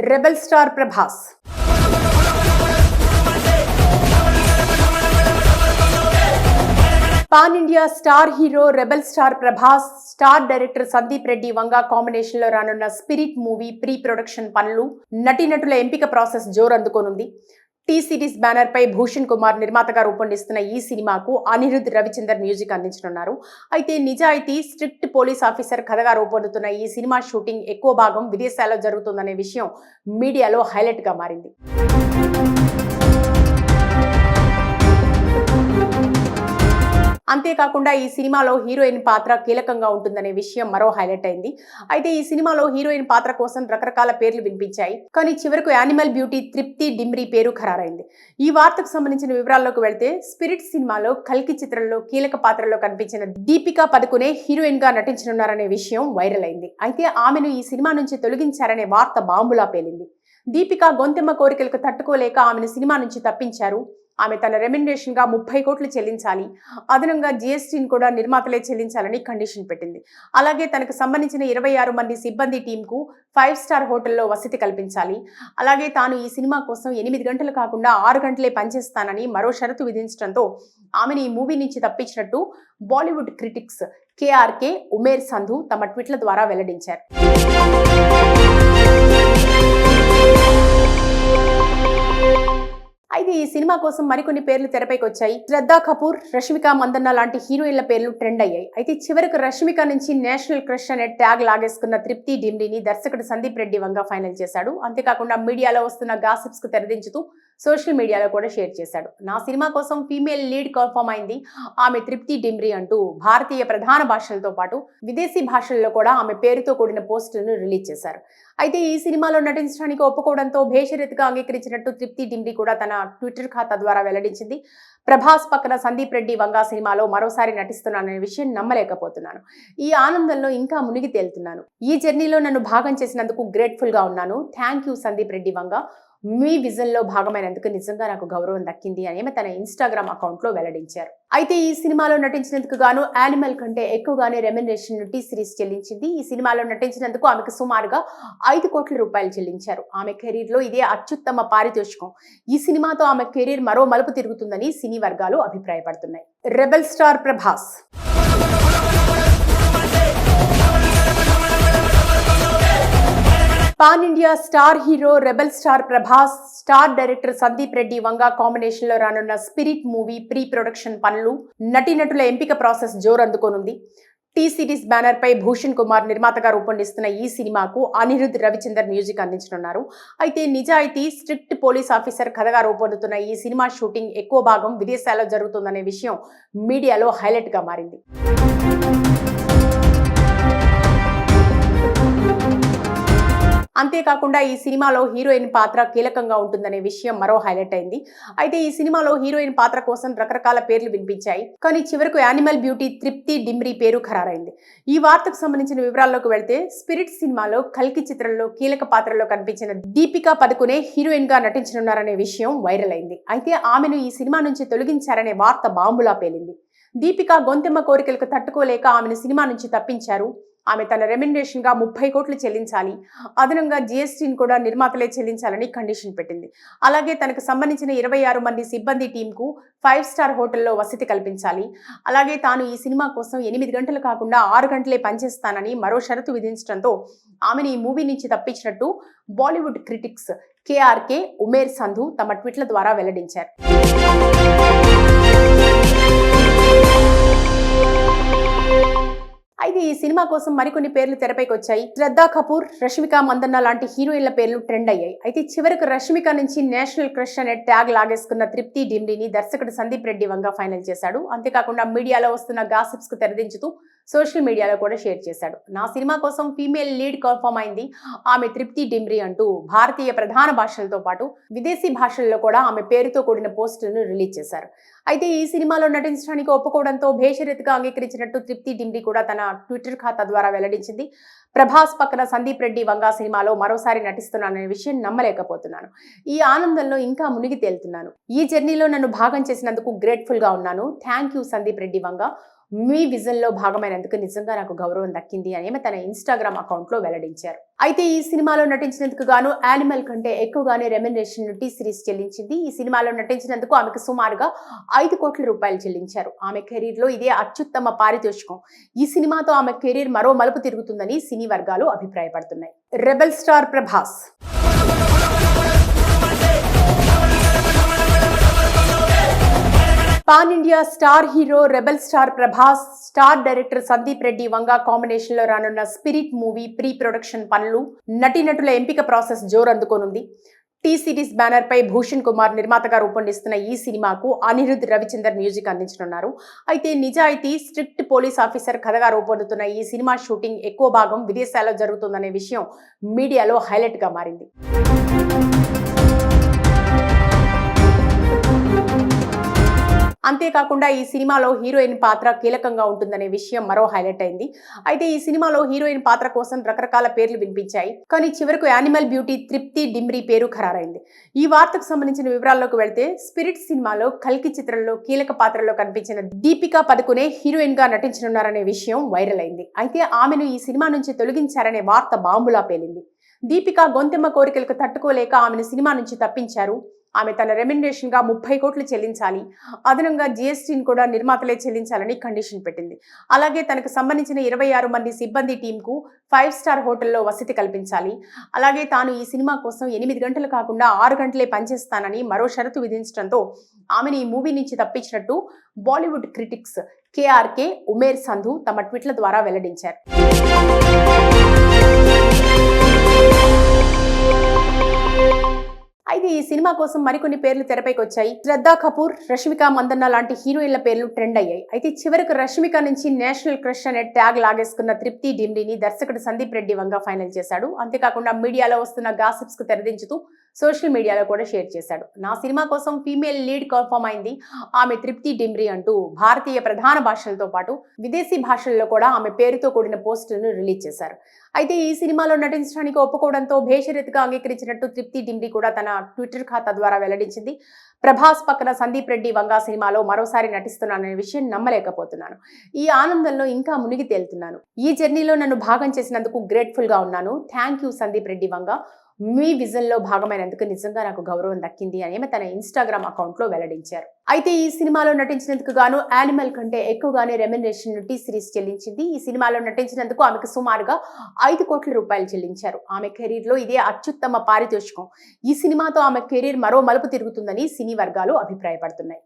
Rebel star Prabhas. Pan India star hero rebel star Prabhas, star director Sandeep Reddy Vanga combination లో రానున్న Spirit movie pre production పనులు, నటీనటుల ఎంపిక ప్రాసెస్ జోరందుకోనుంది. టీ సిరీస్ బ్యానర్ పై భూషణ్ కుమార్ నిర్మాతగా రూపొందిస్తున్న ఈ సినిమాకు అనిరుద్ రవిచందర్ మ్యూజిక్ అందించనున్నారు. అయితే నిజాయితీ స్ట్రిక్ట్ పోలీస్ ఆఫీసర్ కథగా రూపొందుతున్న ఈ సినిమా షూటింగ్ ఎక్కువ భాగం విదేశాల్లో జరుగుతుందనే విషయం మీడియాలో హైలైట్ గా మారింది. అంతేకాకుండా ఈ సినిమాలో హీరోయిన్ పాత్ర కీలకంగా ఉంటుందనే విషయం మరో హైలైట్ అయింది. అయితే ఈ సినిమాలో హీరోయిన్ పాత్ర కోసం రకరకాల పేర్లు వినిపించాయి. కానీ చివరకు యానిమల్ బ్యూటీ తృప్తి డిమ్రీ పేరు ఖరారైంది. ఈ వార్తకు సంబంధించిన వివరాల్లోకి వెళ్తే, స్పిరిట్ సినిమాలో కల్కి చిత్రంలో కీలక పాత్రలో కనిపించిన దీపికా పదుకునే హీరోయిన్ గా నటించనున్నారనే విషయం వైరల్ అయింది. అయితే ఆమెను ఈ సినిమా నుంచి తొలగించారనే వార్త బాంబులా పేలింది. దీపికా గొంతెమ్మ కోరికలకు తట్టుకోలేక ఆమెను సినిమా నుంచి తప్పించారు. ఆమె తన రెమ్యునరేషన్ గా 30 కోట్లు చెల్లించాలి, అదనంగా జీఎస్టీని కూడా నిర్మాతలే చెల్లించాలని కండిషన్ పెట్టింది. అలాగే తనకు సంబంధించిన 26 మంది సిబ్బంది టీంకు 5 స్టార్ హోటల్లో వసతి కల్పించాలి. అలాగే తాను ఈ సినిమా కోసం 8 గంటలు కాకుండా 6 గంటలే పనిచేస్తానని మరో షరతు విధించడంతో ఆమెను ఈ మూవీ నుంచి తప్పించినట్టు బాలీవుడ్ క్రిటిక్స్ కేఆర్కే, ఉమేర్ సంధు తమ ట్వీట్ల ద్వారా వెల్లడించారు. అయితే ఈ సినిమా కోసం మరికొన్ని పేర్లు తెరపైకి వచ్చాయి. శ్రద్ధా కపూర్, రష్మిక మందన్న లాంటి హీరోయిన్ల పేర్లు ట్రెండ్ అయ్యాయి. అయితే చివరకు రష్మిక నుంచి నేషనల్ క్రష్ అనే ట్యాగ్ లాగేసుకున్న తృప్తి డిమ్రీని దర్శకుడు సందీప్ రెడ్డి వంగ ఫైనల్ చేశాడు. అంతేకాకుండా మీడియాలో వస్తున్న గాసిప్స్ కు తెరదించుతూ సోషల్ మీడియాలో కూడా షేర్ చేశాడు. నా సినిమా కోసం ఫీమేల్ లీడ్ కన్ఫర్మ్ అయింది, ఆమె తృప్తి డిమ్రీ అంటూ భారతీయ ప్రధాన భాషలతో పాటు విదేశీ భాషల్లో కూడా ఆమె పేరుతో కూడిన పోస్టులను రిలీజ్ చేశారు. అయితే ఈ సినిమాలో నటించడానికి ఒప్పుకోవడంతో భేషరత్గా అంగీకరించినట్టు తృప్తి డిమ్రీ కూడా తన ట్విట్టర్ ఖాతా ద్వారా వెల్లడించింది. ప్రభాస్ పక్కన సందీప్ రెడ్డి వంగ సినిమాలో మరోసారి నటిస్తున్నాననే విషయం నమ్మలేకపోతున్నాను. ఈ ఆనందంలో ఇంకా మునిగి తేలుతున్నాను. ఈ జర్నీలో నన్ను భాగం చేసినందుకు గ్రేట్ఫుల్ గా ఉన్నాను. Thank you Sandeep Reddy Vanga. Me vision లో భాగమైనందుకు నిజంగా నాకు గౌరవం దక్కింది అని తన ఇన్స్టాగ్రామ్ అకౌంట్ లో వెల్లడించారు. అయితే ఈ సినిమాలో నటించినందుకు గాను యానిమల్ కంటే ఎక్కువగానే రెమ్యునరేషన్ టీ సిరీస్ చెల్లించింది. ఈ సినిమాలో నటించినందుకు ఆమెకు సుమారుగా 5 కోట్ల రూపాయలు చెల్లించారు. ఆమె కెరీర్ లో ఇదే అత్యుత్తమ పారితోషికం. ఈ సినిమాతో ఆమె కెరీర్ మరో మలుపు తిరుగుతుందని సినీ వర్గాలు అభిప్రాయపడుతున్నాయి. Rebel star Prabhas. Pan India star hero rebel star Prabhas, star director Sandeep Reddy Vanga combination లో రానున్న స్పిరిట్ మూవీ ప్రీ ప్రొడక్షన్ పనులు, నటీనటుల ఎంపిక ప్రాసెస్ జోరందుకోనుంది. టీ సిరీస్ బ్యానర్ పై భూషణ్ కుమార్ నిర్మాతగా రూపొందిస్తున్న ఈ సినిమాకు అనిరుద్ రవిచందర్ మ్యూజిక్ అందించనున్నారు. అయితే నిజాయితీ స్ట్రిక్ట్ పోలీస్ ఆఫీసర్ కథగా రూపొందుతున్న ఈ సినిమా షూటింగ్ ఎక్కువ భాగం విదేశాల్లో జరుగుతుందనే విషయం మీడియాలో హైలైట్ గా మారింది. అంతేకాకుండా ఈ సినిమాలో హీరోయిన్ పాత్ర కీలకంగా ఉంటుందనే విషయం మరో హైలైట్ అయింది. అయితే ఈ సినిమాలో హీరోయిన్ పాత్ర కోసం రకరకాల పేర్లు వినిపించాయి. కానీ చివరకు యానిమల్ బ్యూటీ తృప్తి డిమ్రీ పేరు ఖరారైంది. ఈ వార్తకు సంబంధించిన వివరాల్లోకి వెళ్తే, స్పిరిట్ సినిమాలో కల్కి చిత్రంలో కీలక పాత్రలో కనిపించిన దీపికా పదుకునే హీరోయిన్ గా నటించనున్నారనే విషయం వైరల్ అయింది. అయితే ఆమెను ఈ సినిమా నుంచి తొలగించారనే వార్త బాంబులా పేలింది. దీపికా గొంతెమ్మ కోరికలకు తట్టుకోలేక ఆమెను సినిమా నుంచి తప్పించారు. ఆమె తన రెమ్యునరేషన్ గా 30 కోట్లు చెల్లించాలి, అదనంగా జీఎస్టీని కూడా నిర్మాతలే చెల్లించాలని కండిషన్ పెట్టింది. అలాగే తనకు సంబంధించిన 26 మంది సిబ్బంది టీంకు 5 స్టార్ హోటల్లో వసతి కల్పించాలి. అలాగే తాను ఈ సినిమా కోసం 8 గంటలు కాకుండా 6 గంటలే పనిచేస్తానని మరో షరతు విధించడంతో ఆమెను ఈ మూవీ నుంచి తప్పించినట్టు బాలీవుడ్ క్రిటిక్స్ కేఆర్కే, ఉమేర్ సంధు తమ ట్వీట్ల ద్వారా వెల్లడించారు. అయితే ఈ సినిమా కోసం మరికొన్ని పేర్లు తెరపైకి వచ్చాయి. శ్రద్ధా కపూర్, రష్మిక మందన్న లాంటి హీరోయిన్ల పేర్లు ట్రెండ్ అయ్యాయి. అయితే చివరకు రష్మిక నుంచి నేషనల్ క్రష్ అనే ట్యాగ్ లాగేసుకున్న తృప్తి డిమ్రీని దర్శకుడు సందీప్ రెడ్డి వంగ ఫైనల్ చేశాడు. అంతేకాకుండా మీడియాలో వస్తున్న గాసిప్స్ కు తెరదించుతూ సోషల్ మీడియాలో కూడా షేర్ చేశాడు. నా సినిమా కోసం ఫీమేల్ లీడ్ కన్ఫర్మ్ అయింది, ఆమె తృప్తి డిమ్రీ అంటూ భారతీయ ప్రధాన భాషలతో పాటు విదేశీ భాషల్లో కూడా ఆమె పేరుతో కూడిన పోస్టులను రిలీజ్ చేశారు. అయితే ఈ సినిమాలో నటించడానికి ఒప్పుకోవడంతో భేషరత్గా అంగీకరించినట్టు తృప్తి డిమ్రీ కూడా తన ట్విట్టర్ ఖాతా ద్వారా వెల్లడించింది. ప్రభాస్ పక్కన సందీప్ రెడ్డి వంగ సినిమాలో మరోసారి నటిస్తున్నాననే విషయం నమ్మలేకపోతున్నాను. ఈ ఆనందంలో ఇంకా మునిగి తేలుతున్నాను. ఈ జర్నీలో నన్ను భాగం చేసినందుకు గ్రేట్ఫుల్ గా ఉన్నాను. Thank you Sandeep Reddy Vanga. Me vision లో భాగమైనందుకు నిజంగా నాకు గౌరవం దక్కింది అని ఆమె తన ఇన్స్టాగ్రామ్ అకౌంట్ లో వెల్లడించారు. అయితే ఈ సినిమాలో నటించినందుకు గాను యానిమల్ కంటే ఎక్కువగానే రెమ్యునరేషన్ టీ సిరీస్ చెల్లించింది. ఈ సినిమాలో నటించినందుకు ఆమెకు సుమారుగా 5 కోట్ల రూపాయలు చెల్లించారు. ఆమె కెరీర్ లో ఇదే అత్యుత్తమ పారితోషికం. ఈ సినిమాతో ఆమె కెరీర్ మరో మలుపు తిరుగుతుందని సినీ వర్గాలు అభిప్రాయపడుతున్నాయి. Rebel star Prabhas pan India star hero rebel star Prabhas, star director Sandeep Reddy Vanga combination లో రానున్న స్పిరిట్ మూవీ ప్రీ ప్రొడక్షన్ పనులు, నటీనటుల ఎంపిక ప్రాసెస్ జోరందుకోనుంది. టీ సిరీస్ బ్యానర్ పై భూషణ్ కుమార్ నిర్మాతగా రూపొందిస్తున్న ఈ సినిమాకు అనిరుద్ రవిచందర్ మ్యూజిక్ అందించనున్నారు. అయితే నిజాయితీ స్ట్రిక్ట్ పోలీస్ ఆఫీసర్ కథగా రూపొందుతున్న ఈ సినిమా షూటింగ్ ఎక్కువ భాగం విదేశాల్లో జరుగుతుందనే విషయం మీడియాలో హైలైట్ గా మారింది. అంతేకాకుండా ఈ సినిమాలో హీరోయిన్ పాత్ర కీలకంగా ఉంటుందనే విషయం మరో హైలైట్ అయింది. అయితే ఈ సినిమాలో హీరోయిన్ పాత్ర కోసం రకరకాల పేర్లు వినిపించాయి. కానీ చివరకు యానిమల్ బ్యూటీ తృప్తి డిమ్రీ పేరు ఖరారైంది. ఈ వార్తకు సంబంధించిన వివరాల్లోకి వెళ్తే, స్పిరిట్ సినిమాలో కల్కి చిత్రంలో కీలక పాత్రలో కనిపించిన దీపికా పదుకునే హీరోయిన్ గా నటించనున్నారనే విషయం వైరల్ అయింది. అయితే ఆమెను ఈ సినిమా నుంచి తొలగించారనే వార్త బాంబులా పేలింది. దీపికా గొంతెమ్మ కోరికలకు తట్టుకోలేక ఆమెను సినిమా నుంచి తప్పించారు. ఆమె తన రెమ్యునరేషన్ గా 30 కోట్లు చెల్లించాలి, అదనంగా జీఎస్టీని కూడా నిర్మాతలే చెల్లించాలని కండిషన్ పెట్టింది. అలాగే తనకు సంబంధించిన 26 మంది సిబ్బంది టీంకు 5 స్టార్ హోటల్లో వసతి కల్పించాలి. అలాగే తాను ఈ సినిమా కోసం 8 గంటలు కాకుండా 6 గంటలే పనిచేస్తానని మరో షరతు విధించడంతో ఆమెను ఈ మూవీ నుంచి తప్పించినట్టు బాలీవుడ్ క్రిటిక్స్ కేఆర్కే, ఉమేర్ సంధు తమ ట్వీట్ల ద్వారా వెల్లడించారు. అయితే ఈ సినిమా కోసం మరికొన్ని పేర్లు తెరపైకి వచ్చాయి. శ్రద్ధా కపూర్, రష్మిక మందన్న లాంటి హీరోయిన్ల పేర్లు ట్రెండ్ అయ్యాయి. అయితే చివరకు రష్మిక నుంచి నేషనల్ క్రష్ అనే ట్యాగ్ లాగేసుకున్న తృప్తి డిమ్రీని దర్శకుడు సందీప్ రెడ్డి వంగ ఫైనల్ చేశాడు. అంతేకాకుండా మీడియాలో వస్తున్న గాసిప్స్ కు తెరదించుతూ సోషల్ మీడియాలో కూడా షేర్ చేశాడు. నా సినిమా కోసం ఫీమేల్ లీడ్ కన్ఫర్మ్ అయింది ఆమె తృప్తి డిమ్రీ అంటూ భారతీయ ప్రధాన భాషలతో పాటు విదేశీ భాషల్లో కూడా ఆమె పేరుతో కూడిన పోస్టులను రిలీజ్ చేశారు. అయితే ఈ సినిమాలో నటించడానికి ఒప్పుకోవడంతో భేషరతుగా అంగీకరించినట్టు తృప్తి డిమ్రీ కూడా తన ట్విట్టర్ ఖాతా ద్వారా వెల్లడించింది. ప్రభాస్ పక్కన సందీప్ రెడ్డి వంగ సినిమాలో మరోసారి నటిస్తున్నాననే విషయం నమ్మలేకపోతున్నాను. ఈ ఆనందంలో ఇంకా మునిగి తేలుతున్నాను. ఈ జర్నీలో నన్ను భాగం చేసినందుకు గ్రేట్ఫుల్ గా ఉన్నాను. Thank you Sandeep Reddy Vanga. Me vision లో భాగమైనందుకు నిజంగా నాకు గౌరవం దక్కింది అని ఆమె తన ఇన్స్టాగ్రామ్ అకౌంట్ లో వెల్లడించారు. అయితే ఈ సినిమాలో నటించినందుకు గాను యానిమల్ కంటే ఎక్కువగానే రెమ్యునరేషన్ టీ సిరీస్ చెల్లించింది. ఈ సినిమాలో నటించినందుకు ఆమెకు సుమారుగా 5 కోట్ల రూపాయలు చెల్లించారు. ఆమె కెరీర్ లో ఇదే అత్యుత్తమ పారితోషికం. ఈ సినిమాతో ఆమె కెరీర్ మరో మలుపు తిరుగుతుందని సినీ వర్గాలు అభిప్రాయపడుతున్నాయి.